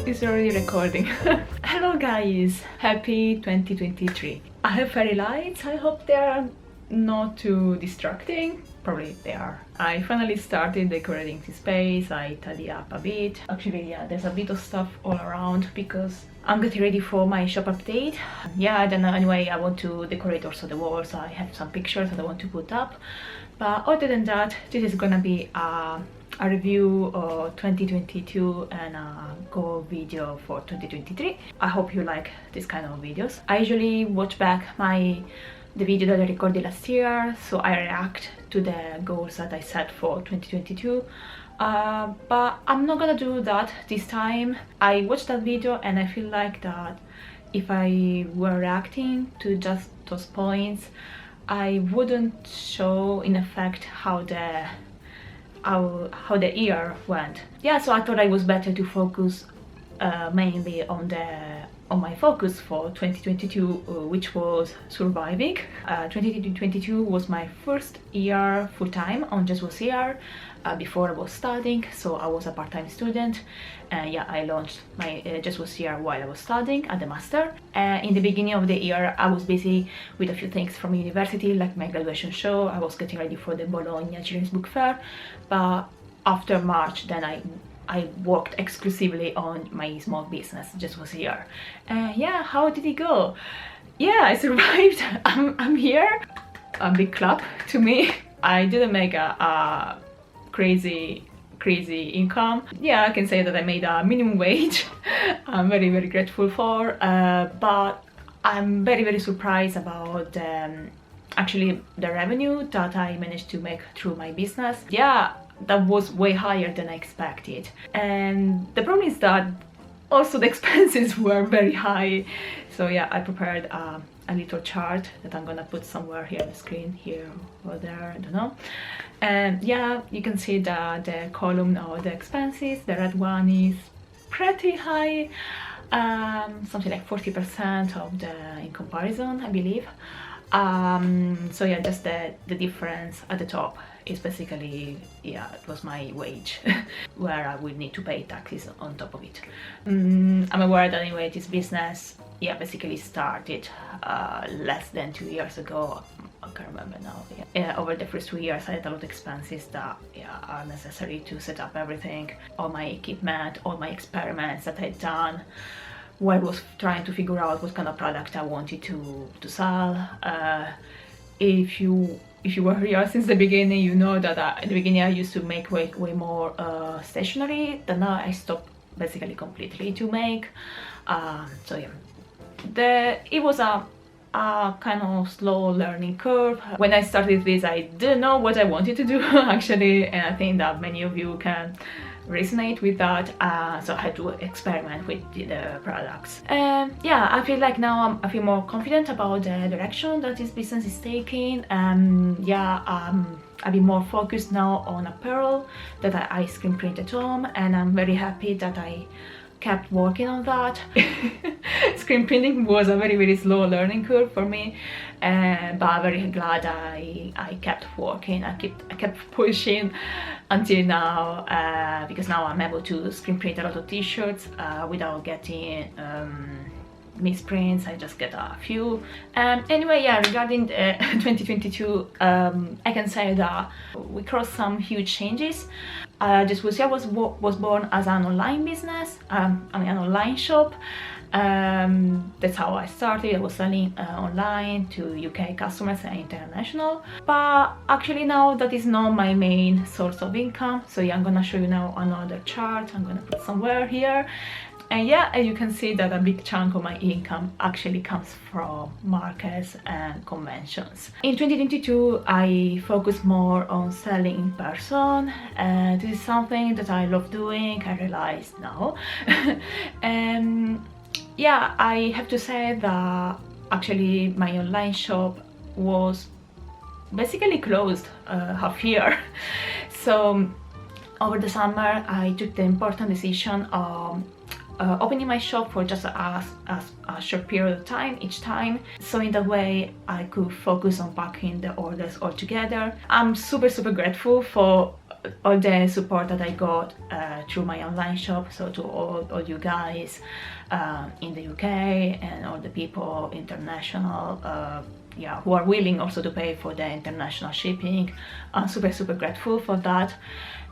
It's already recording. Hello guys, happy 2023. I have fairy lights. I hope they are not too distracting. Probably they are. I finally started decorating the space. I tidy up a bit. Actually, yeah, there's a bit of stuff all around because I'm getting ready for my shop update. Yeah, I don't know. Anyway, I want to decorate also the walls. I have some pictures that I want to put up. But other than that, this is gonna be a review of 2022 and a goal video for 2023. I hope you like this kind of videos. I usually watch back the video that I recorded last year, so I react to the goals that I set for 2022. But I'm not gonna do that this time. I watched that video and I feel like that if I were reacting to just those points, I wouldn't show in effect how the year went. Yeah, so I thought it was better to focus mainly on my focus for 2022, which was surviving. 2022 was my first year full-time on Jess Was Here. Before I was studying, so I was a part-time student, and yeah, I launched my Jess Was Here while I was studying at the master. In the beginning of the year, I was busy with a few things from university, like my graduation show. I was getting ready for the Bologna Children's Book Fair, but after March, then I worked exclusively on my small business, Jess Was Here. Yeah, how did it go? Yeah, I survived. I'm here. A big clap to me. I didn't make a crazy income. Yeah, I can say that I made a minimum wage. I'm very grateful for, but I'm very surprised about actually the revenue that I managed to make through my business. Yeah, that was way higher than I expected, and the problem is that also the expenses were very high. So yeah, I prepared a little chart that I'm gonna put somewhere here on the screen, here or there, I don't know. And yeah, you can see the column of the expenses. The red one is pretty high, something like 40% of in comparison, I believe. So yeah, just the difference at the top is basically, yeah, it was my wage where I would need to pay taxes on top of it. I'm aware that anyway this business, yeah, basically started less than 2 years ago. I can't remember now. Yeah, over the first 2 years I had a lot of expenses that, yeah, are necessary to set up everything, all my equipment, all my experiments that I'd done while I was trying to figure out what kind of product I wanted to sell. If you were here since the beginning, you know that at the beginning I used to make way more stationery. Then now I stopped basically completely to make. So yeah, it was a kind of slow learning curve. When I started this, I didn't know what I wanted to do actually, and I think that many of you can resonate with that. So I had to experiment with the products. Yeah, I feel like now I feel more confident about the direction that this business is taking. Yeah, I've been more focused now on apparel that I screen print at home, and I'm very happy that I kept working on that. Screen printing was a very slow learning curve for me, but I'm very glad I kept working. I kept pushing until now, because now I'm able to screen print a lot of t-shirts without getting misprints. I just get a few. Anyway, yeah, regarding 2022, I can say that we crossed some huge changes. Jess Was Here was born as an online business, I mean an online shop. That's how I started. I was selling online to UK customers and international, but actually now that is not my main source of income. So yeah, I'm gonna show you now another chart. I'm gonna put somewhere here. And yeah, as you can see that a big chunk of my income actually comes from markets and conventions. In 2022, I focused more on selling in person, and this is something that I love doing, I realize now. And yeah, I have to say that actually my online shop was basically closed half year. So over the summer, I took the important decision of opening my shop for just a short period of time each time, so in that way I could focus on packing the orders all together. I'm super grateful for all the support that I got through my online shop, so to all you guys in the UK and all the people international, yeah, who are willing also to pay for the international shipping. I'm super grateful for that.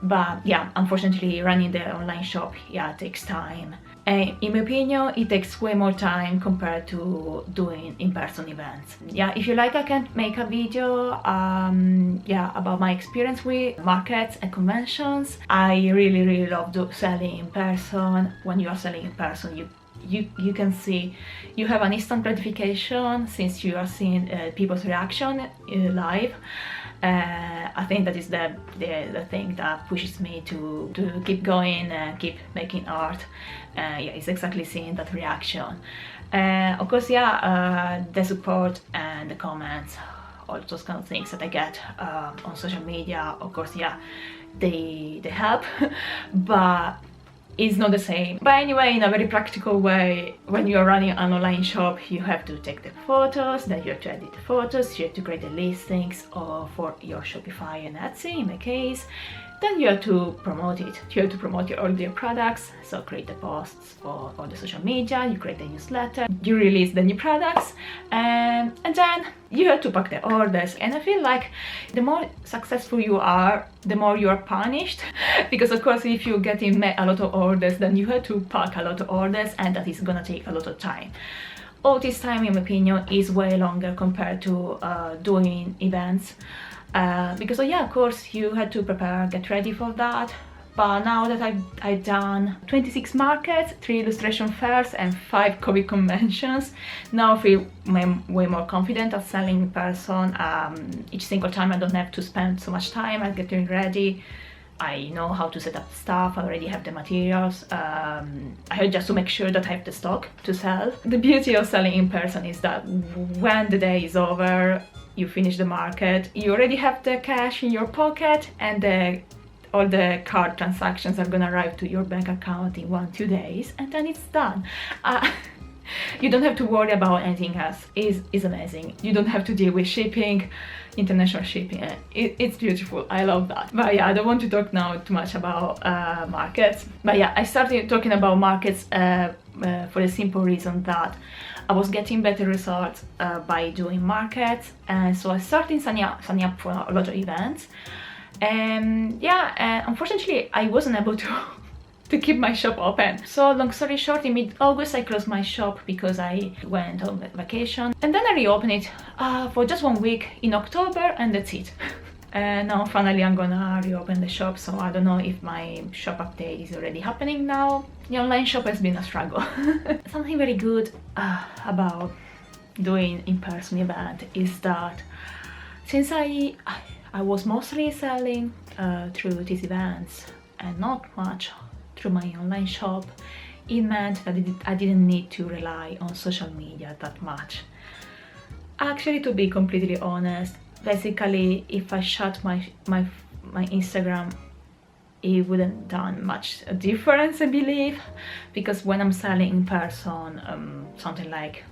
But yeah, unfortunately running the online shop, yeah, takes time. And in my opinion, it takes way more time compared to doing in-person events. Yeah, if you like, I can make a video yeah, about my experience with markets and conventions. I really love selling in person. When you are selling in person, you can see, you have an instant gratification since you are seeing people's reaction live. I think that is the thing that pushes me to keep going and keep making art. Yeah, it's exactly seeing that reaction. Of course, yeah, the support and the comments, all those kind of things that I get on social media, of course, yeah, they help, but it's not the same. But anyway, in a very practical way, when you're running an online shop, you have to take the photos, then you have to edit the photos, you have to create the listings for your Shopify and Etsy in my case. Then you have to promote it. You have to promote all your products, so create the posts for all the social media, you create the newsletter, you release the new products, and then you have to pack the orders. And I feel like the more successful you are, the more you are punished, because of course if you're getting a lot of orders, then you have to pack a lot of orders, and that is gonna take a lot of time. All this time, in my opinion, is way longer compared to doing events. Because yeah, of course you had to prepare, get ready for that. But now that I've done 26 markets, 3 illustration fairs and 5 COVID conventions, now I feel way more confident at selling in person. Each single time I don't have to spend so much time at getting ready. I know how to set up stuff, I already have the materials. I have just to make sure that I have the stock to sell. The beauty of selling in person is that when the day is over, you finish the market, you already have the cash in your pocket, and all the card transactions are gonna arrive to your bank account in 1-2 days, and then it's done. You don't have to worry about anything else. It's amazing. You don't have to deal with shipping, international shipping. It's beautiful. I love that. But yeah, I don't want to talk now too much about markets. But yeah, I started talking about markets for the simple reason that I was getting better results by doing markets, and so I started signing up for a lot of events. And yeah, unfortunately I wasn't able to keep my shop open. So long story short, in mid-August I closed my shop because I went on vacation, and then I reopened it for just 1 week in October, and that's it. And now finally I'm gonna reopen the shop, so I don't know if my shop update is already happening now. The online shop has been a struggle. Something very good about doing in-person event is that since I was mostly selling through these events and not much through my online shop, it meant that I didn't need to rely on social media that much. Actually, to be completely honest, basically if I shut my Instagram, it wouldn't done much a difference, I believe, because when I'm selling in person, something like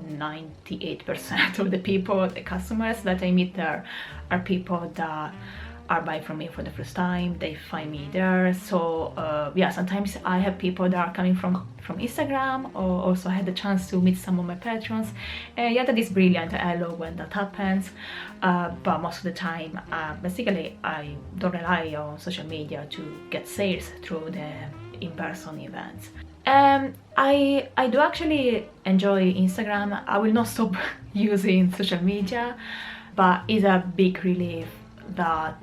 98% of the people, the customers that I meet there, are people that are buying from me for the first time. They find me there. So yeah, sometimes I have people that are coming from Instagram, or also I had the chance to meet some of my patrons. Yeah, that is brilliant. I love when that happens, but most of the time basically I don't rely on social media to get sales through the in-person events. I do actually enjoy Instagram. I will not stop using social media, but it's a big relief that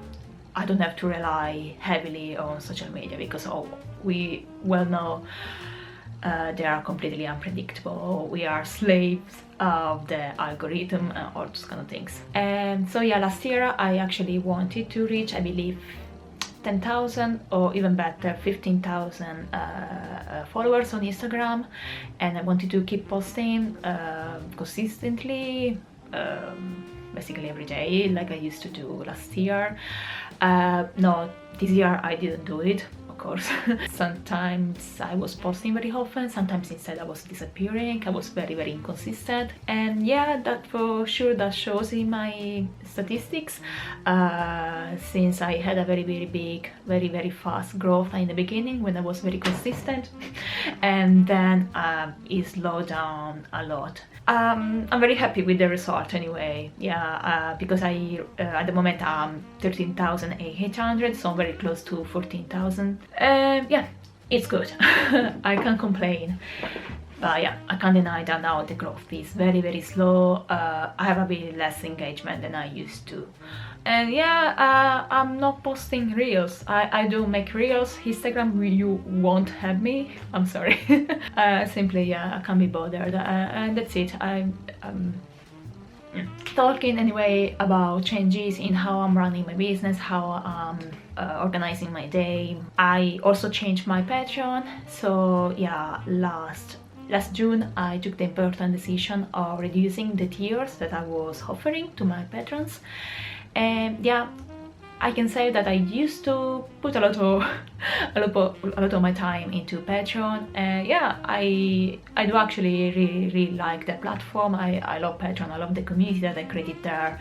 I don't have to rely heavily on social media, because we well know they are completely unpredictable. We are slaves of the algorithm and all those kind of things. And so yeah, last year I actually wanted to reach, I believe, 10,000 or even better 15,000 followers on Instagram, and I wanted to keep posting consistently, basically every day like I used to do last year. No, this year I didn't do it. Of course. Sometimes I was posting very often, sometimes instead I was disappearing. I was very inconsistent, and yeah, that for sure that shows in my statistics, since I had a very big, very fast growth in the beginning when I was very consistent, and then it slowed down a lot. I'm very happy with the result anyway, yeah, because I at the moment I'm 13,800, so I'm very close to 14,000. Yeah, it's good. I can't complain. But yeah, I can't deny that now the growth is very slow. I have a bit less engagement than I used to. And yeah, I'm not posting reels. I do make reels. Instagram, you won't have me. I'm sorry. Simply, yeah, I can't be bothered. And that's it. I'm talking anyway about changes in how I'm running my business, how I'm organizing my day. I also changed my Patreon. So yeah, last June I took the important decision of reducing the tiers that I was offering to my patrons. And yeah, I can say that I used to put a lot of my time into Patreon, and yeah, I do actually really like the platform. I love Patreon, I love the community that I created there.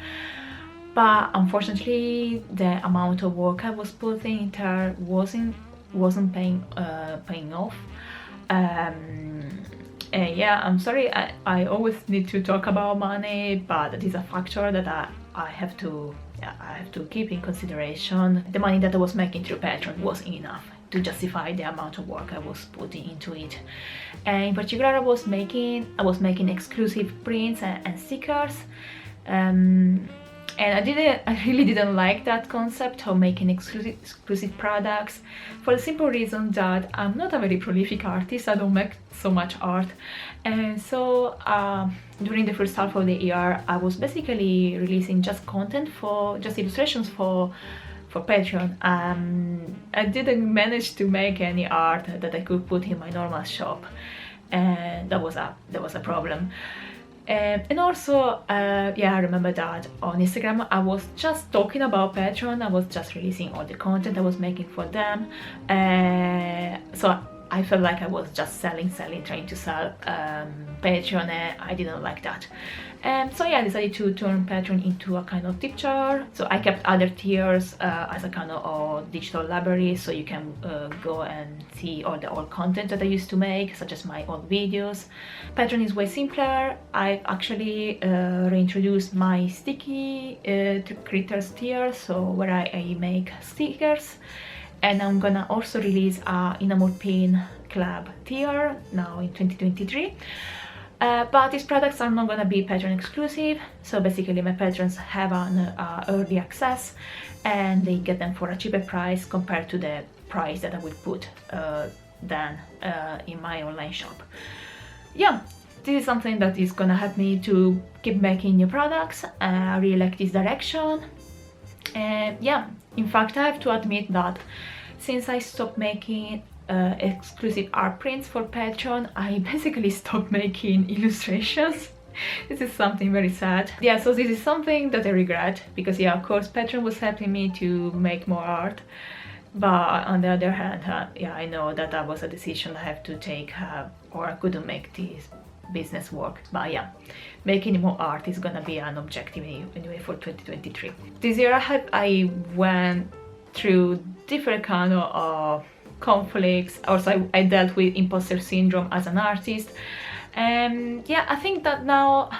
But unfortunately, the amount of work I was putting there wasn't paying off. Yeah, I'm sorry, I always need to talk about money, but that is a factor that I have to keep in consideration. The money that I was making through Patreon wasn't enough to justify the amount of work I was putting into it. And in particular, I was making exclusive prints and stickers. And I really didn't like that concept of making exclusive products, for the simple reason that I'm not a very prolific artist. I don't make so much art, and so during the first half of the year I was basically releasing just content just illustrations for Patreon. I didn't manage to make any art that I could put in my normal shop, and that was a problem. And also, yeah, I remember that on Instagram I was just talking about Patreon. I was just releasing all the content I was making for them. So I felt like I was just selling, trying to sell Patreon, and I didn't like that. So yeah, I decided to turn Patreon into a kind of tip jar. So I kept other tiers as a kind of digital library, so you can go and see all the old content that I used to make, such as my old videos. Patreon is way simpler. I actually reintroduced my sticky critters tier, so where I make stickers. And I'm gonna also release a Enamel Pin Club tier now in 2023. But these products are not gonna be Patreon exclusive, so basically my patrons have an early access, and they get them for a cheaper price compared to the price that I would put then in my online shop. Yeah, this is something that is gonna help me to keep making new products. I really like this direction. And yeah, in fact, I have to admit that since I stopped making exclusive art prints for Patreon, I basically stopped making illustrations. This is something very sad. Yeah, so this is something that I regret, because yeah, of course Patreon was helping me to make more art, but on the other hand, yeah, I know that that was a decision I have to take, or I couldn't make this business work. But yeah, making more art is gonna be an objective anyway for 2023. This year I went through different kind of conflicts. Also, I dealt with imposter syndrome as an artist, and yeah, I think that now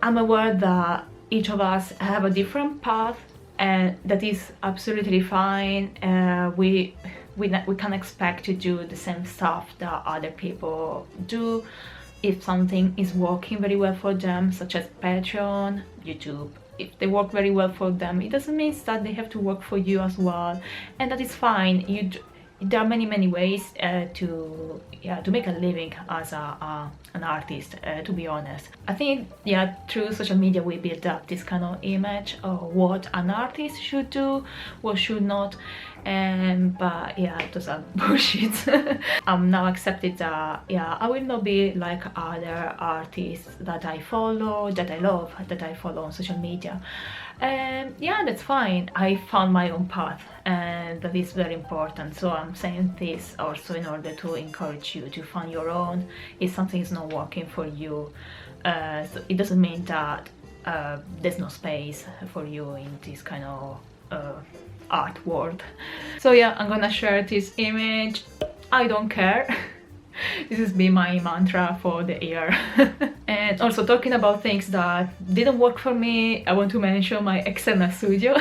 I'm aware that each of us have a different path, and that is absolutely fine. We can't expect to do the same stuff that other people do. If something is working very well for them, such as Patreon, YouTube, if they work very well for them, it doesn't mean that they have to work for you as well, and that is fine. There are many ways to make a living as an artist, to be honest. I think, yeah, through social media we build up this kind of image of what an artist should do, what should not, but yeah, those are bullshit. I'm now accepted that, yeah, I will not be like other artists that I follow, that I love, that I follow on social media. Yeah, that's fine. I found my own path, and that is very important. So I'm saying this also in order to encourage you to find your own. If something is not working for you, so it doesn't mean that there's no space for you in this kind of art world. So yeah, I'm gonna share this image. I don't care. This has been my mantra for the year. And also, talking about things that didn't work for me, I want to mention my external studio.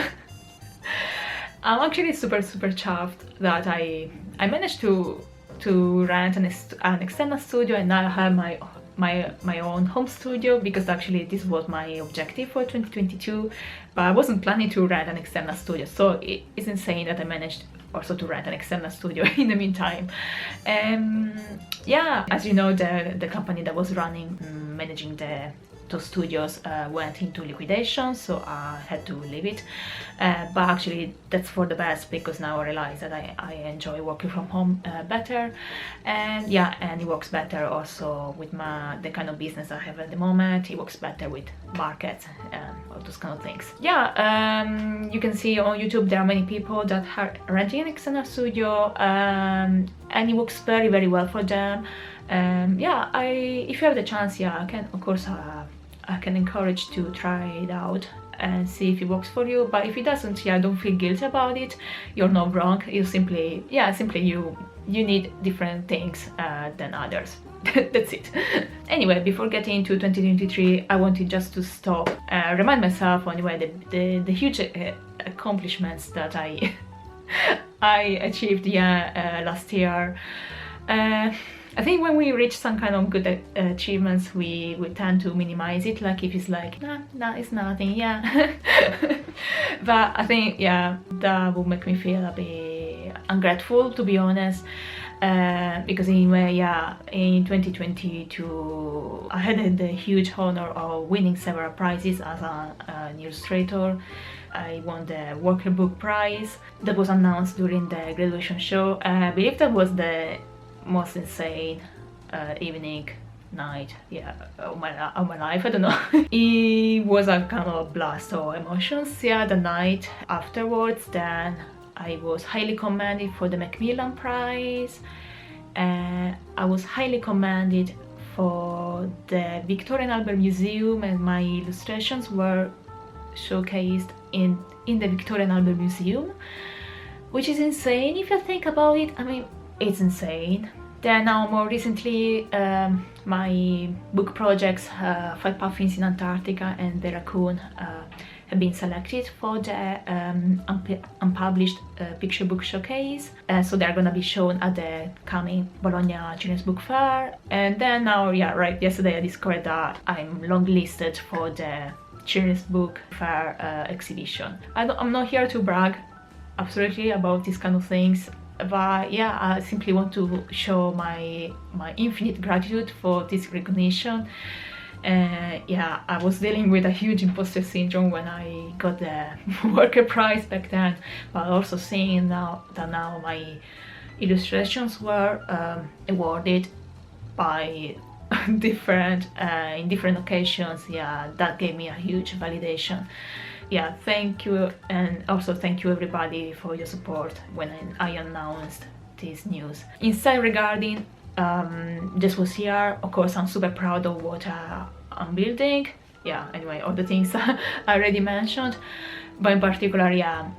I'm actually super chuffed that I managed to rent an external studio, and now I have my own home studio, because actually this was my objective for 2022, but I wasn't planning to rent an external studio, so it's insane that I managed also to rent an external studio in the meantime. Yeah, as you know, the company that was managing those studios went into liquidation, so I had to leave it, but actually that's for the best, because now I realize that I enjoy working from home better, and yeah, and it works better also with the kind of business I have at the moment. It works better with markets and all those kind of things. Yeah, you can see on YouTube there are many people that are renting an external studio, and it works very well for them. Yeah, if you have the chance, yeah, I can, of course, I can encourage to try it out and see if it works for you. But if it doesn't, yeah, don't feel guilty about it. You're not wrong. You simply you need different things than others. That's it. Anyway, before getting into 2023, I wanted just to stop, remind myself anyway the huge accomplishments that I achieved, yeah, last year. I think when we reach some kind of good achievements, we tend to minimize it, like if it's like, nah, it's nothing, yeah. But I think, yeah, that would make me feel a bit ungrateful, to be honest. Because anyway, yeah, in 2022 I had the huge honor of winning several prizes as an illustrator. I won the Worker Book Prize that was announced during the graduation show. I believe that was the most insane night, yeah, of my life. I don't know. It was a kind of blast of emotions, yeah, the night afterwards. Then I was highly commended for the Macmillan Prize, and I was highly commended for the Victoria and Albert Museum, and my illustrations were showcased in the Victoria and Albert Museum, which is insane if you think about it. I mean, it's insane. Then now, more recently, my book projects, Five Puffins in Antarctica and The Raccoon, have been selected for the unpublished picture book showcase. So they're gonna be shown at the coming Bologna Children's Book Fair. And then now, yeah, right, yesterday I discovered that I'm longlisted for the Children's Book Fair exhibition. I'm not here to brag, absolutely, about these kind of things. But yeah, I simply want to show my infinite gratitude for this recognition. Yeah, I was dealing with a huge imposter syndrome when I got the Worker Prize back then, but also seeing now that my illustrations were awarded by in different occasions, yeah, that gave me a huge validation. Yeah, thank you, and also thank you everybody for your support when I announced this news. Instead, regarding Jess Was Here, of course I'm super proud of what I'm building. Yeah, anyway, all the things I already mentioned, but in particular, yeah,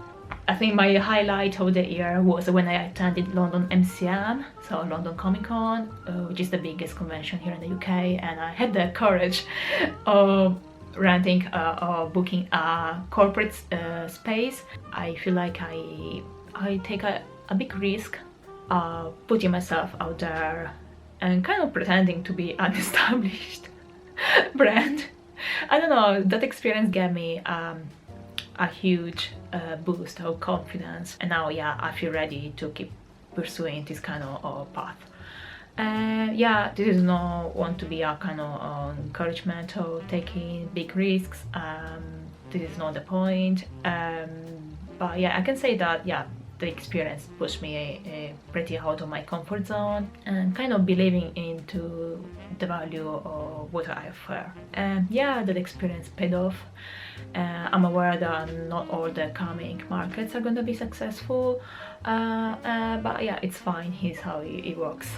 I think my highlight of the year was when I attended London MCM, so London Comic Con, which is the biggest convention here in the UK, and I had the courage of renting or booking a corporate space. I feel like I take a big risk putting myself out there and kind of pretending to be an established brand. I don't know, that experience gave me a huge boost of confidence, and now, yeah, I feel ready to keep pursuing this kind of path. Yeah, this is not want to be a kind of encouragement of taking big risks. This is not the point. But yeah, I can say that, yeah, the experience pushed me pretty out of my comfort zone and kind of believing into the value of what I offer. And yeah, that experience paid off. I'm aware that not all the coming markets are going to be successful, but yeah, it's fine. Here's how it works.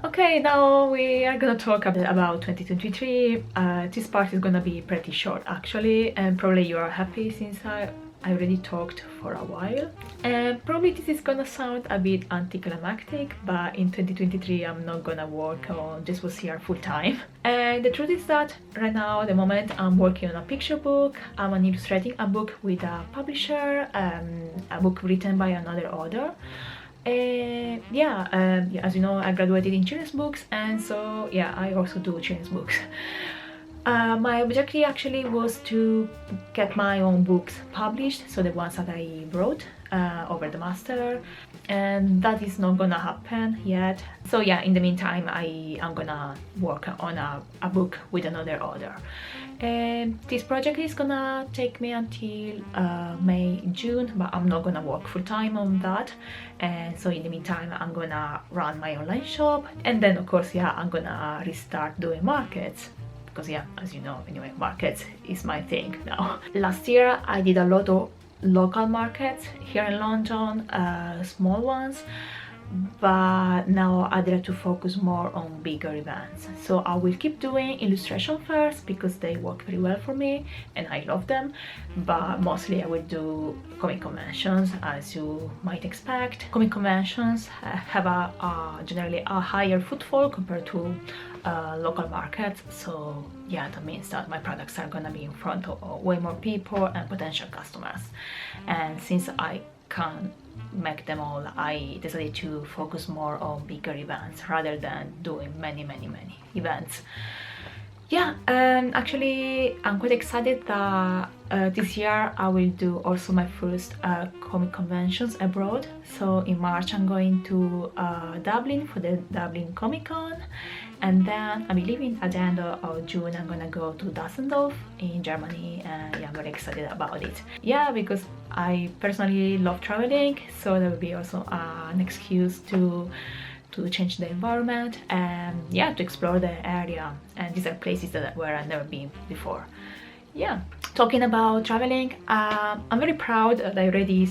Okay, now we are gonna talk a bit about 2023. This part is gonna be pretty short actually, and probably you are happy since I already talked for a while. And probably this is gonna sound a bit anticlimactic, but in 2023 I'm not gonna work on Jess Was Here full time. And the truth is that right now, at the moment, I'm working on a picture book. I'm illustrating a book with a publisher, a book written by another author. Yeah, as you know, I graduated in children's books, and so yeah, I also do children's books. My objective actually was to get my own books published, so the ones that I wrote over the master, and that is not gonna happen yet. So yeah, in the meantime, I'm gonna work on a book with another author. This project is gonna take me until May, June, but I'm not gonna work full time on that. And so in the meantime, I'm gonna run my online shop, and then of course, yeah, I'm gonna restart doing markets. Because yeah, as you know, anyway, markets is my thing now. Last year I did a lot of local markets here in London, small ones, but now I'd like to focus more on bigger events. So I will keep doing illustration fairs because they work very well for me and I love them, but mostly I will do comic conventions, as you might expect. Comic conventions have generally a higher footfall compared to local markets, so yeah, that means that my products are gonna be in front of way more people and potential customers. And since I can't make them all, I decided to focus more on bigger events rather than doing many events. Yeah, actually I'm quite excited that this year I will do also my first comic conventions abroad. So in March I'm going to Dublin for the Dublin Comic Con, and then I believe at the end of June I'm gonna go to Düsseldorf in Germany, and yeah, I'm very excited about it. Yeah, because I personally love traveling, so that will be also an excuse to change the environment and yeah, to explore the area, and these are places where I've never been before. Yeah, talking about traveling, I'm very proud that I already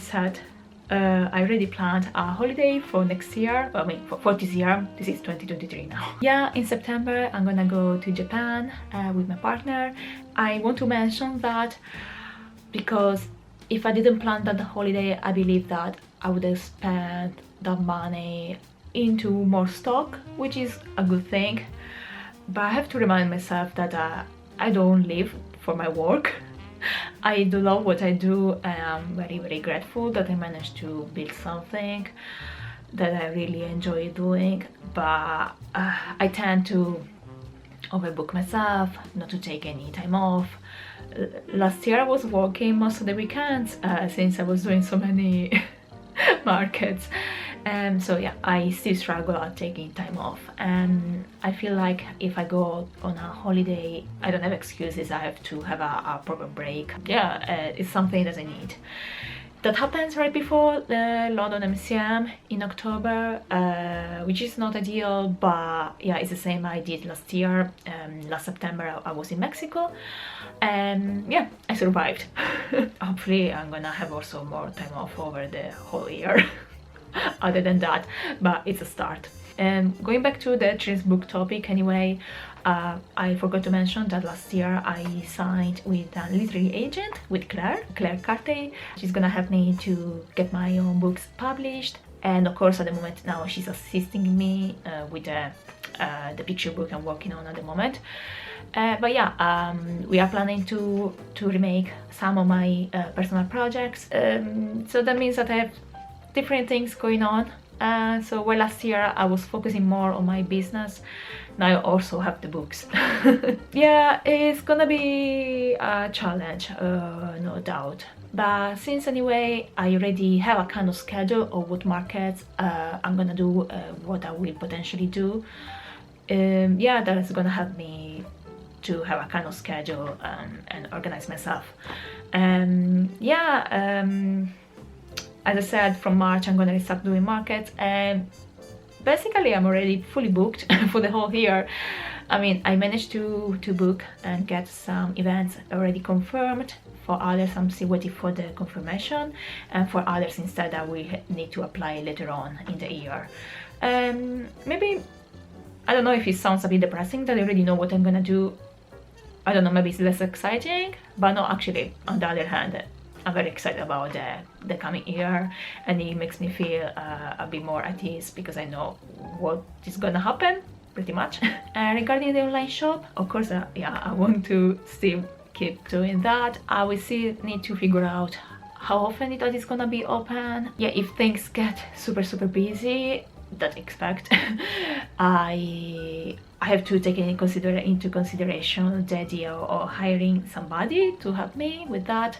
planned a holiday for next year. Well, I mean, for this year. This is 2023 now. Yeah, in September I'm gonna go to Japan with my partner. I want to mention that because if I didn't plan that holiday, I believe that I would have spent that money into more stock, which is a good thing, but I have to remind myself that I don't live for my work. I do love what I do, and I'm very grateful that I managed to build something that I really enjoy doing, but I tend to overbook myself, not to take any time off. Last year I was working most of the weekends since I was doing so many markets, and so yeah, I still struggle at taking time off, and I feel like if I go on a holiday, I don't have excuses. I have to have a proper break. Yeah, it's something that I need. That happens right before the London MCM in October, which is not ideal, but yeah, it's the same I did last year. Last September I was in Mexico, and yeah, I survived. Hopefully I'm gonna have also more time off over the whole year. Other than that, but it's a start. And going back to the children's book topic anyway, I forgot to mention that last year I signed with a literary agent, with Claire Carte. She's gonna help me to get my own books published, and of course at the moment now she's assisting me with the picture book I'm working on at the moment. But yeah, we are planning to remake some of my personal projects, so that means that I have different things going on. So while last year I was focusing more on my business, now I also have the books. Yeah, it's gonna be a challenge, no doubt. But since anyway I already have a kind of schedule of what markets I'm gonna do, what I will potentially do, yeah, that is gonna help me to have a kind of schedule and organize myself. Yeah, as I said, from March I'm gonna start doing markets, and basically I'm already fully booked for the whole year. I mean, I managed to book and get some events already confirmed. For others, I'm still waiting for the confirmation, and for others instead I will need to apply later on in the year. Maybe, I don't know if it sounds a bit depressing that I already know what I'm gonna do. I don't know, maybe it's less exciting, but no, actually, on the other hand, I'm very excited about the coming year, and it makes me feel a bit more at ease because I know what is gonna happen, pretty much. Regarding the online shop, of course, yeah, I want to still keep doing that. I will still need to figure out how often it is gonna be open. Yeah, if things get super busy, that expect, I have to take into consideration the idea of hiring somebody to help me with that.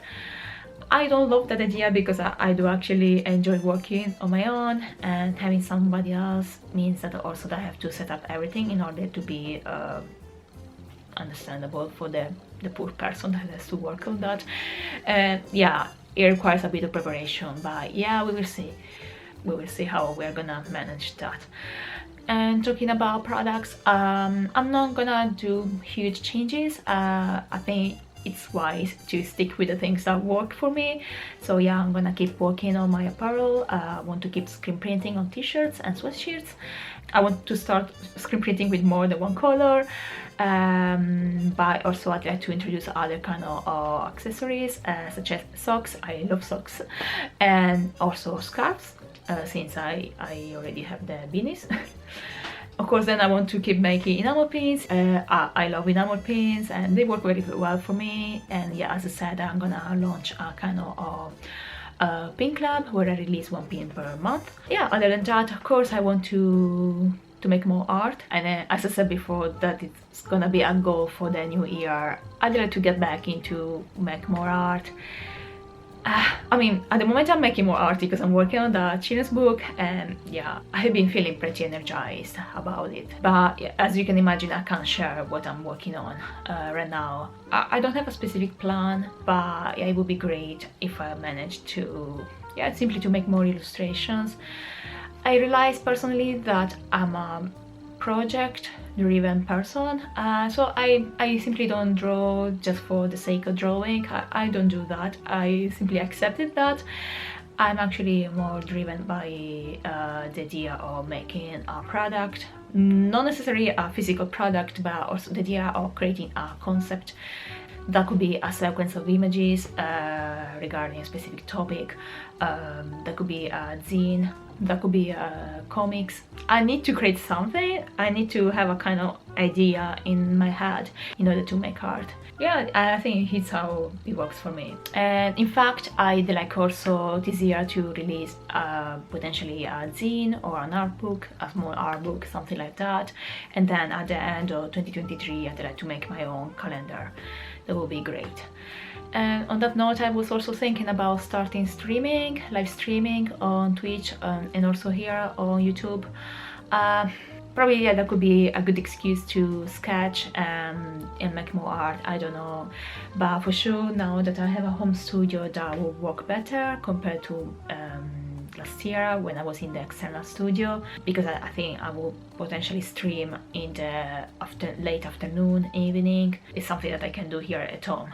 I don't love that idea because I do actually enjoy working on my own, and having somebody else means that also that I have to set up everything in order to be understandable for the poor person that has to work on that. And yeah, it requires a bit of preparation, but yeah, we will see how we're gonna manage that. And talking about products, I'm not gonna do huge changes. I think it's wise to stick with the things that work for me. So yeah, I'm gonna keep working on my apparel. I want to keep screen printing on t-shirts and sweatshirts. I want to start screen printing with more than one color, but also I'd like to introduce other kind of accessories, such as socks. I love socks, and also scarves, since I already have the beanies. Of course, then I want to keep making enamel pins. I love enamel pins and they work very well for me. And yeah, as I said, I'm gonna launch a kind of pin club where I release one pin per month. Yeah, other than that, of course, I want to make more art. And as I said before, that it's gonna be a goal for the new year. I'd like to get back into make more art. I mean, at the moment I'm making more art because I'm working on the children's book, and yeah, I have been feeling pretty energized about it. But yeah, as you can imagine, I can't share what I'm working on right now. I don't have a specific plan, but yeah, it would be great if I managed to, yeah, simply to make more illustrations. I realized personally that I'm a project-driven person, so I simply don't draw just for the sake of drawing. I don't do that. I simply accepted that. I'm actually more driven by the idea of making a product, not necessarily a physical product, but also the idea of creating a concept. That could be a sequence of images regarding a specific topic. That could be a zine. That could be comics. I need to create something. I need to have a kind of idea in my head in order to make art. Yeah, I think it's how it works for me. And in fact, I'd like also this year to release potentially a zine or an art book, a small art book, something like that. And then at the end of 2023, I'd like to make my own calendar. That would be great. And on that note, I was also thinking about starting streaming, live streaming on Twitch and also here on YouTube. Probably, yeah, that could be a good excuse to sketch and make more art, I don't know. But for sure, now that I have a home studio, that will work better compared to last year when I was in the external studio, because I think I will potentially stream in the late afternoon, evening. It's something that I can do here at home.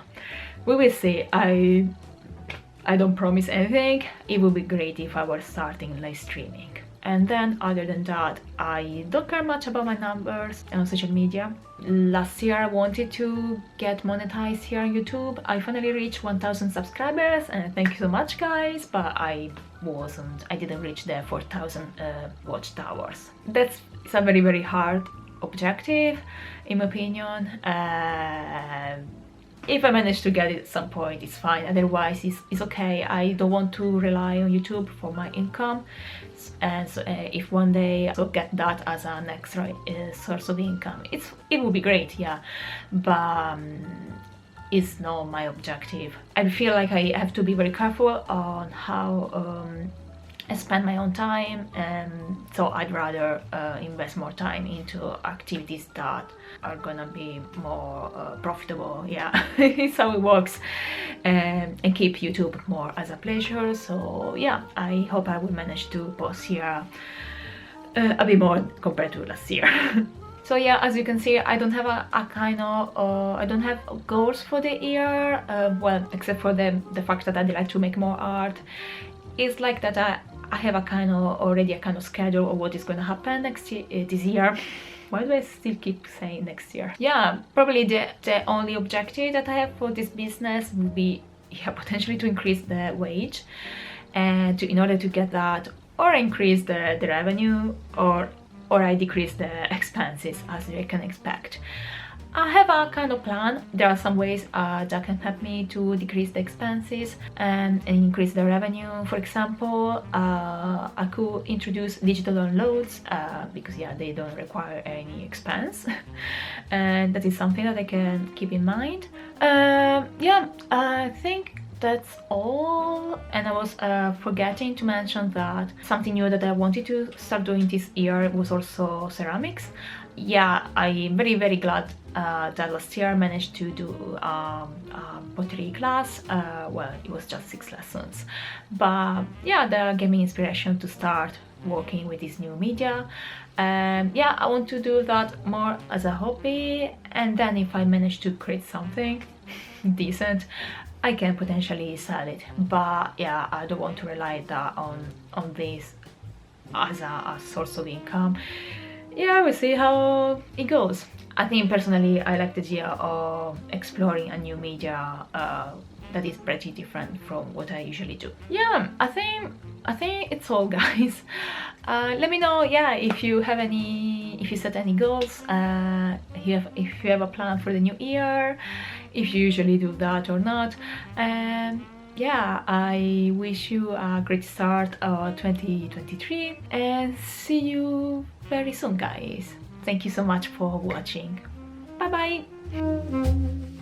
We will see. I don't promise anything. It would be great if I were starting live streaming. And then other than that, I don't care much about my numbers on social media. Last year I wanted to get monetized here on YouTube. I finally reached 1000 subscribers, and thank you so much guys, but I didn't reach the 4000 watchtowers. That's a very hard objective in my opinion. If I manage to get it at some point, it's fine. Otherwise, it's okay. I don't want to rely on YouTube for my income. And so, if one day I get that as an extra source of income, it will be great, yeah. But it's not my objective. I feel like I have to be very careful on how I spend my own time, and so I'd rather invest more time into activities that are gonna be more profitable. Yeah, it's how it works, and keep YouTube more as a pleasure. So yeah, I hope I will manage to post here a bit more compared to last year. So yeah, as you can see, I don't have a kind of I don't have goals for the year, well, except for the fact that I'd like to make more art. It's like that I have a kind of already a kind of schedule of what is going to happen next year, this year. Why do I still keep saying next year? Yeah, probably the only objective that I have for this business would be, yeah, potentially to increase the wage, and in order to get that, or increase the revenue, or I decrease the expenses, as you can expect. I have a kind of plan. There are some ways that can help me to decrease the expenses and increase the revenue. For example, I could introduce digital downloads because yeah, they don't require any expense and that is something that I can keep in mind. Yeah, I think that's all. And I was forgetting to mention that something new that I wanted to start doing this year was also ceramics. Yeah, I'm very glad that last year I managed to do pottery class. Well, it was just 6 lessons, but yeah, that gave me inspiration to start working with this new media. Yeah, I want to do that more as a hobby, and then if I manage to create something decent, I can potentially sell it. But yeah, I don't want to rely that on this as a source of income. Yeah, we'll see how it goes. I think personally I like the idea of exploring a new media that is pretty different from what I usually do. Yeah, I think it's all, guys. Let me know, yeah, if you set any goals, if you have a plan for the new year, if you usually do that or not. And yeah, I wish you a great start of 2023 and see you very soon, guys. Thank you so much for watching. Bye bye.